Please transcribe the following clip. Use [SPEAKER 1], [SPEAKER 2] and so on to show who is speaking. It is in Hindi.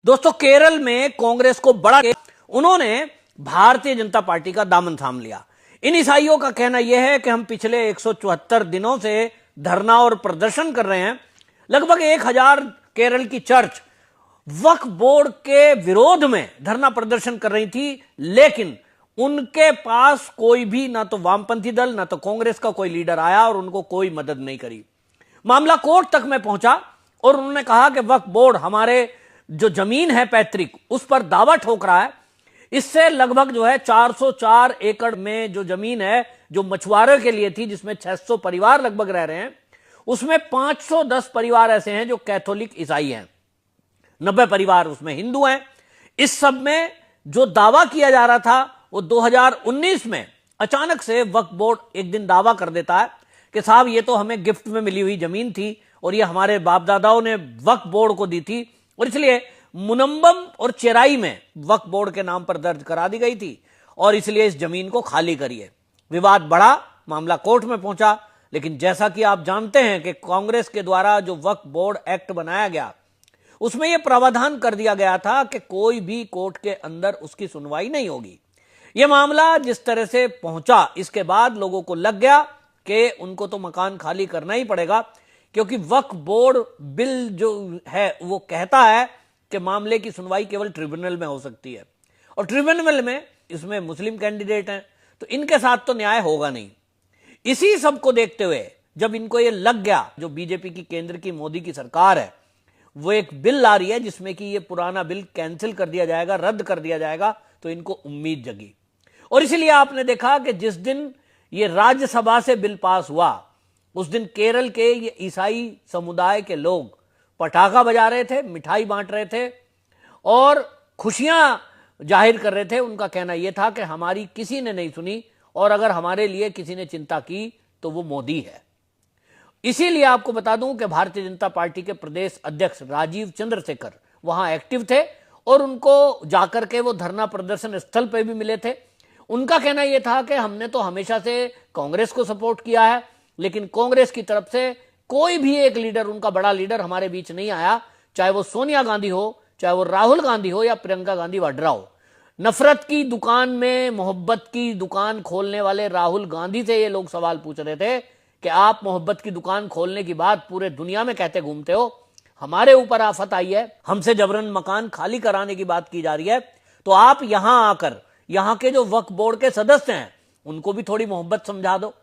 [SPEAKER 1] दोस्तों, केरल में कांग्रेस को बड़ा उन्होंने भारतीय जनता पार्टी का दामन थाम लिया। इन ईसाइयों का कहना यह है कि हम पिछले 174 दिनों से धरना और प्रदर्शन कर रहे हैं। लगभग 1000 केरल की चर्च वक्फ बोर्ड के विरोध में धरना प्रदर्शन कर रही थी, लेकिन उनके पास कोई भी, ना तो वामपंथी दल ना तो कांग्रेस का कोई लीडर आया और उनको कोई मदद नहीं करी। मामला कोर्ट तक में पहुंचा और उन्होंने कहा कि वक्फ बोर्ड हमारे जो जमीन है पैतृक, उस पर दावा ठोक रहा है। इससे लगभग जो है 404 एकड़ में जो जमीन है जो मछुआरों के लिए थी, जिसमें 600 परिवार लगभग रह रहे हैं, उसमें 510 परिवार ऐसे हैं जो कैथोलिक ईसाई हैं, 90 परिवार उसमें हिंदू हैं। इस सब में जो दावा किया जा रहा था वो 2019 में अचानक से वक्फ बोर्ड एक दिन दावा कर देता है कि साहब ये तो हमें गिफ्ट में मिली हुई जमीन थी और ये हमारे बाप दादाओं ने वक्फ बोर्ड को दी थी और इसलिए मुनम्बम और चेराई में वक्फ बोर्ड के नाम पर दर्ज करा दी गई थी और इसलिए इस जमीन को खाली करिए। विवाद बढ़ा, मामला कोर्ट में पहुंचा, लेकिन जैसा कि आप जानते हैं कि कांग्रेस के द्वारा जो वक्फ बोर्ड एक्ट बनाया गया उसमें यह प्रावधान कर दिया गया था कि कोई भी कोर्ट के अंदर उसकी सुनवाई नहीं होगी। यह मामला जिस तरह से पहुंचा, इसके बाद लोगों को लग गया कि उनको तो मकान खाली करना ही पड़ेगा, क्योंकि वक्फ बोर्ड बिल जो है वो कहता है कि मामले की सुनवाई केवल ट्रिब्यूनल में हो सकती है और ट्रिब्यूनल में इसमें मुस्लिम कैंडिडेट हैं, तो इनके साथ तो न्याय होगा नहीं। इसी सब को देखते हुए जब इनको ये लग गया, जो बीजेपी की केंद्र की मोदी की सरकार है वो एक बिल ला रही है जिसमें कि ये पुराना बिल कैंसिल कर दिया जाएगा, रद्द कर दिया जाएगा, तो इनको उम्मीद जगी। और इसलिए आपने देखा कि जिस दिन ये राज्यसभा से बिल पास हुआ उस दिन केरल के ये ईसाई समुदाय के लोग पटाखा बजा रहे थे, मिठाई बांट रहे थे और खुशियां जाहिर कर रहे थे। उनका कहना यह था कि हमारी किसी ने नहीं सुनी और अगर हमारे लिए किसी ने चिंता की तो वो मोदी है। इसीलिए आपको बता दूं कि भारतीय जनता पार्टी के प्रदेश अध्यक्ष राजीव चंद्रशेखर वहां एक्टिव थे और उनको जाकर के वो धरना प्रदर्शन स्थल पर भी मिले थे। उनका कहना यह था कि हमने तो हमेशा से कांग्रेस को सपोर्ट किया है, लेकिन कांग्रेस की तरफ से कोई भी एक लीडर, उनका बड़ा लीडर हमारे बीच नहीं आया, चाहे वो सोनिया गांधी हो, चाहे वो राहुल गांधी हो या प्रियंका गांधी वाड्रा हो। नफरत की दुकान में मोहब्बत की दुकान खोलने वाले राहुल गांधी से ये लोग सवाल पूछ रहे थे कि आप मोहब्बत की दुकान खोलने की बात पूरे दुनिया में कहते घूमते हो, हमारे ऊपर आफत आई है, हमसे जबरन मकान खाली कराने की बात की जा रही है, तो आप यहां आकर यहां के जो वक्फ बोर्ड के सदस्य हैं उनको भी थोड़ी मोहब्बत समझा दो।